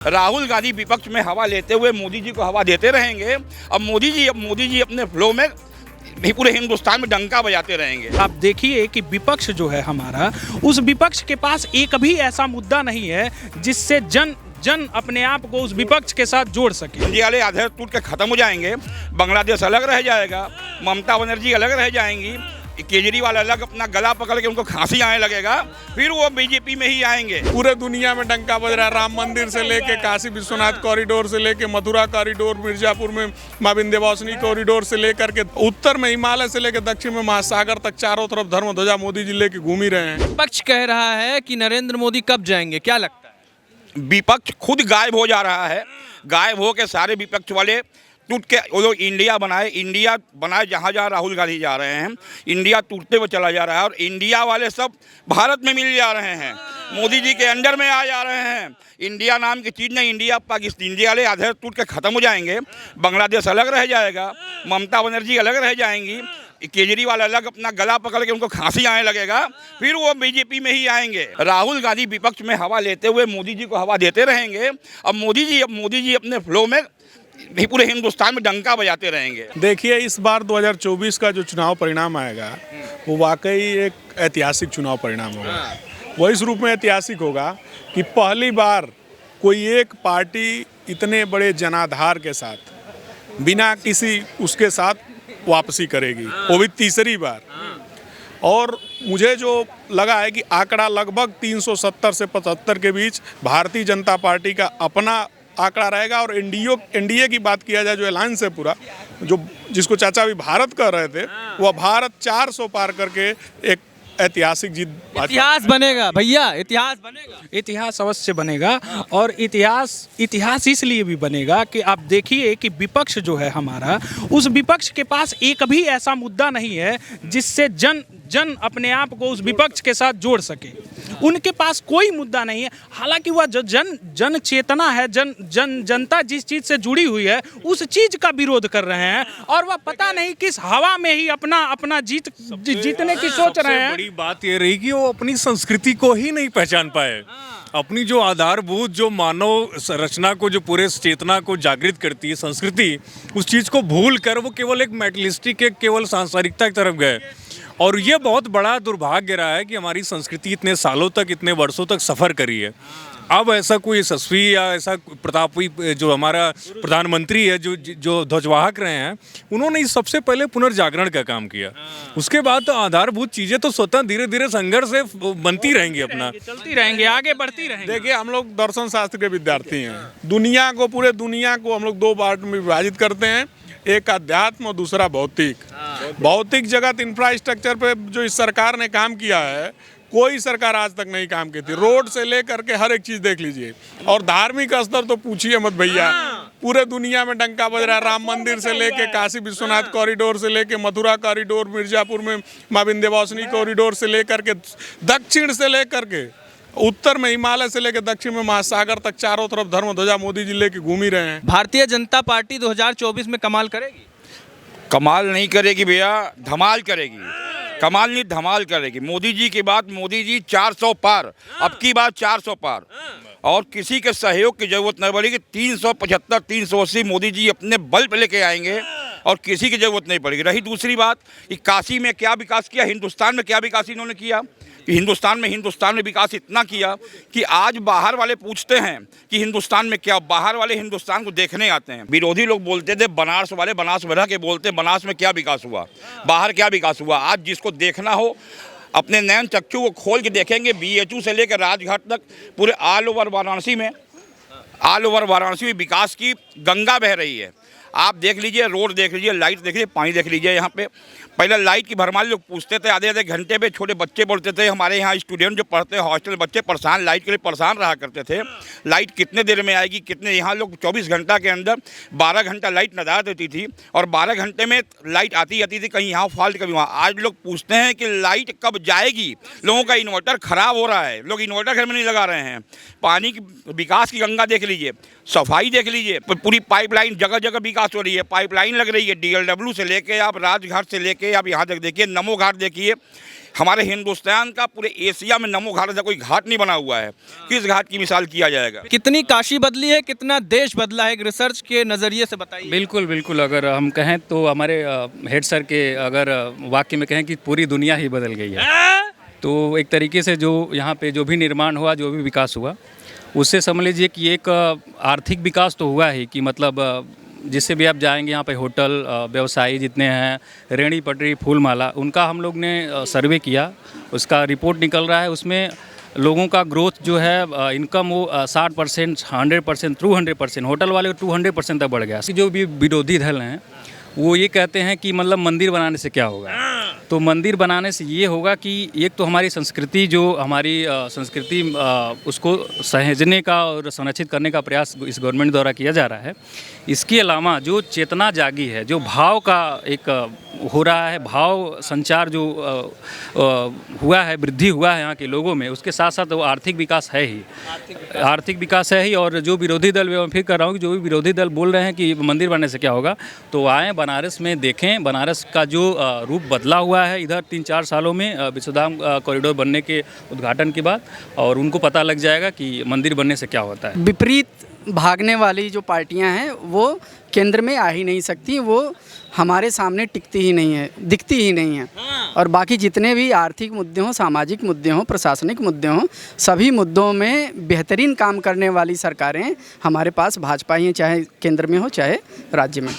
राहुल गांधी विपक्ष में हवा लेते हुए मोदी जी को हवा देते रहेंगे। अब मोदी जी अपने फ्लो में पूरे हिंदुस्तान में डंका बजाते रहेंगे। आप देखिए कि विपक्ष जो है हमारा, उस विपक्ष के पास एक भी ऐसा मुद्दा नहीं है जिससे जन अपने आप को उस विपक्ष के साथ जोड़ सके। इंडिया वाले आधे टूट के खत्म हो जाएंगे, बांग्लादेश अलग रह जाएगा, ममता बनर्जी अलग रह जाएंगी, केजरीवाल अलग अपना गला पकड़ के उनको खांसी आने लगेगा, फिर वो बीजेपी में ही आएंगे। पूरे दुनिया में डंका बज रहा है। राम मंदिर से लेके काशी विश्वनाथ कॉरिडोर से लेके मथुरा कॉरिडोर, मिर्जापुर में मां विंध्यवासिनी कॉरिडोर से लेकर के उत्तर में हिमालय से लेकर दक्षिण में महासागर तक चारों तरफ धर्म ध्वजा मोदी जी लेके घूम ही रहे हैं। विपक्ष कह रहा है कि नरेंद्र मोदी कब जाएंगे, क्या लगता है? विपक्ष खुद गायब हो जा रहा है। गायब हो के सारे विपक्ष वाले टूट के वो लोग इंडिया बनाए जहाँ जहाँ राहुल गांधी जा रहे हैं, इंडिया टूटते हुए चला जा रहा है और इंडिया वाले सब भारत में मिल जा रहे हैं, मोदी जी के अंडर में आ जा रहे हैं। इंडिया नाम की चीज़ नहीं, इंडिया पाकिस्तान, इंडिया वाले आधे टूट के ख़त्म हो जाएंगे, बांग्लादेश अलग रह जाएगा, ममता बनर्जी अलग रह जाएंगी, केजरीवाल अलग अपना गला पकड़ के उनको खांसी आने लगेगा, फिर वो बीजेपी में ही आएंगे। राहुल गांधी विपक्ष में हवा लेते हुए मोदी जी को हवा देते रहेंगे। अब मोदी जी अपने फ्लो में पूरे हिंदुस्तान में डंका बजाते रहेंगे। देखिए, इस बार 2024 का जो चुनाव परिणाम आएगा वो वाकई एक ऐतिहासिक चुनाव परिणाम होगा। वो इस रूप में ऐतिहासिक होगा कि पहली बार कोई एक पार्टी इतने बड़े जनाधार के साथ बिना किसी उसके साथ वापसी करेगी, वो भी तीसरी बार। और मुझे जो लगा है कि आंकड़ा लगभग 370 से 75 के बीच भारतीय जनता पार्टी का अपना आंकड़ा रहेगा। और एनडीए की बात किया जाए, जो अलायंस है पूरा, जो जिसको चाचा भी भारत कह रहे थे, वह भारत 400 पार करके एक ऐतिहासिक जीत। इतिहास बनेगा भैया, इतिहास बनेगा। इतिहास अवश्य बनेगा। और इतिहास इसलिए भी बनेगा कि आप देखिए कि विपक्ष जो है हमारा, उस विपक्ष के पास एक भी ऐसा मुद्दा नहीं है जिससे जन अपने आप को उस विपक्ष के साथ जोड़ सके। उनके पास कोई मुद्दा नहीं है। हालांकि वह जो जन चेतना है, जनता जिस चीज से जुड़ी हुई है, उस चीज का विरोध कर रहे हैं और वह पता नहीं किस हवा में ही अपना जीतने की सोच रहे हैं। बड़ी बात ये रही कि वो अपनी संस्कृति को ही नहीं पहचान पाए। अपनी जो आधारभूत, जो मानव रचना को, जो पूरे चेतना को जागृत करती है संस्कृति, उस चीज को भूल कर वो केवल एक मेटलिस्टिक, केवल सांसारिकता की तरफ गए। और ये बहुत बड़ा दुर्भाग्य रहा है कि हमारी संस्कृति इतने सालों तक, इतने वर्षों तक सफ़र करी है। अब ऐसा कोई यशस्वी या ऐसा प्रतापी जो हमारा प्रधानमंत्री है, जो ध्वजवाहक रहे हैं, उन्होंने इस सबसे पहले पुनर्जागरण का काम किया। उसके बाद तो आधारभूत चीज़ें तो स्वतः धीरे धीरे संघर्ष से बनती रहेंगी, अपना चलती रहेंगी, आगे बढ़ती रहेंगी। देखिए, हम लोग दर्शन शास्त्र के विद्यार्थी हैं। पूरे दुनिया को हम लोग दो पार्ट में विभाजित करते हैं, एक अध्यात्म और दूसरा भौतिक। भौतिक जगत इंफ्रास्ट्रक्चर पे जो इस सरकार ने काम किया है, कोई सरकार आज तक नहीं काम की थी। रोड से लेकर के हर एक चीज देख लीजिए। और धार्मिक स्तर तो पूछिए मत भैया, पूरे दुनिया में डंका बज रहा है। राम मंदिर से लेके काशी विश्वनाथ कॉरिडोर से लेके मथुरा कॉरिडोर, मिर्जापुर में मां विंध्यवासिनी कॉरिडोर से लेकर के दक्षिण से लेकर के उत्तर में हिमालय से लेकर दक्षिण में महासागर तक चारों तरफ धर्म ध्वजा मोदी जी लेके घूम ही रहे हैं। भारतीय जनता पार्टी 2024 में कमाल करेगी? कमाल नहीं करेगी भैया, धमाल करेगी। कमाल नहीं, धमाल करेगी। मोदी जी की बात, मोदी जी 400 पार, अब की बात 400 पार, और किसी के सहयोग की जरूरत नहीं पड़ेगी। 375, 380 मोदी जी अपने बल पे लेके आएंगे और किसी की जरूरत नहीं पड़ेगी। रही दूसरी बात कि काशी में क्या विकास किया, हिंदुस्तान में क्या विकास इन्होंने किया, कि हिंदुस्तान में विकास इतना किया कि आज बाहर वाले पूछते हैं कि हिंदुस्तान में क्या, बाहर वाले हिंदुस्तान को देखने आते हैं। विरोधी लोग बोलते थे, बनारस वाले बनारस में रह के बोलते, बनारस में क्या विकास हुआ, बाहर क्या विकास हुआ। आज जिसको देखना हो अपने नैन चक्षु को खोल के देखेंगे। BHU से लेकर राजघाट तक पूरे ऑल ओवर वाराणसी में विकास की गंगा बह रही है। आप देख लीजिए, रोड देख लीजिए, लाइट देख लीजिए, पानी देख लीजिए। यहाँ पे पहले लाइट की भरमार लोग पूछते थे, आधे आधे घंटे पे छोटे बच्चे बोलते थे। हमारे यहाँ स्टूडेंट जो पढ़ते हैं, हॉस्टल बच्चे परेशान, लाइट के लिए परेशान रहा करते थे। लाइट कितने देर में आएगी, कितने, यहाँ लोग 24 घंटा के अंदर 12 घंटा लाइट नदारत देती थी और 12 घंटे में लाइट आती थी, कहीं यहाँ फॉल्ट, कभी वहाँ। आज लोग पूछते हैं कि लाइट कब जाएगी। लोगों का इन्वर्टर ख़राब हो रहा है, लोग इन्वर्टर घर में नहीं लगा रहे हैं। पानी की विकास की गंगा देख लीजिए, सफाई देख लीजिए, पूरी पाइपलाइन, जगह जगह विकास हो रही है, पाइपलाइन लग रही है। DLW से लेके आप राजघाट से लेके आप यहाँ तक देखिए, नमो घाट देखिए, हमारे हिंदुस्तान का पूरे एशिया में नमो घाट ऐसा कोई घाट नहीं बना हुआ है। किस घाट की मिसाल किया जाएगा? कितनी काशी बदली है, कितना देश बदला है, एक रिसर्च के नज़रिए से बताइए। बिल्कुल बिल्कुल, अगर हम कहें तो हमारे हेड सर के अगर वाक्य में कहें कि पूरी दुनिया ही बदल गई है, तो एक तरीके से जो यहाँ पे जो भी निर्माण हुआ, जो भी विकास हुआ, उससे समझ लीजिए कि एक आर्थिक विकास तो हुआ ही, कि मतलब जिससे भी आप जाएंगे यहाँ पे होटल व्यवसायी जितने हैं, रेहड़ी पटरी फूलमाला, उनका हम लोग ने सर्वे किया, उसका रिपोर्ट निकल रहा है। उसमें लोगों का ग्रोथ जो है इनकम वो 60%, 100%, थ्रू 100%, होटल वाले 200% तक बढ़ गया। जो भी विरोधी दल हैं वो ये कहते हैं कि मतलब मंदिर बनाने से क्या होगा, तो मंदिर बनाने से ये होगा कि एक तो हमारी संस्कृति, जो हमारी संस्कृति उसको सहेजने का और संरक्षित करने का प्रयास इस गवर्नमेंट द्वारा किया जा रहा है। इसके अलावा जो चेतना जागी है, जो भाव का एक हो रहा है, भाव संचार जो हुआ है, वृद्धि हुआ है यहाँ के लोगों में, उसके साथ साथ वो आर्थिक विकास है ही, आर्थिक विकास है ही। और जो विरोधी दल, मैं फिर कर रहा हूँ कि जो भी विरोधी दल बोल रहे हैं कि मंदिर बनने से क्या होगा, तो आएँ बनारस में देखें, बनारस का जो रूप बदला हुआ है इधर 3-4 सालों में विश्वधाम कॉरिडोर बनने के उद्घाटन के बाद, और उनको पता लग जाएगा कि मंदिर बनने से क्या होता है। विपरीत भागने वाली जो पार्टियां हैं वो केंद्र में आ ही नहीं सकती, वो हमारे सामने टिकती ही नहीं है, दिखती ही नहीं है। और बाकी जितने भी आर्थिक मुद्दे हों, सामाजिक मुद्दे हों, प्रशासनिक मुद्दे हों, सभी मुद्दों में बेहतरीन काम करने वाली सरकारें हमारे पास भाजपा ही, चाहे केंद्र में हो चाहे राज्य में।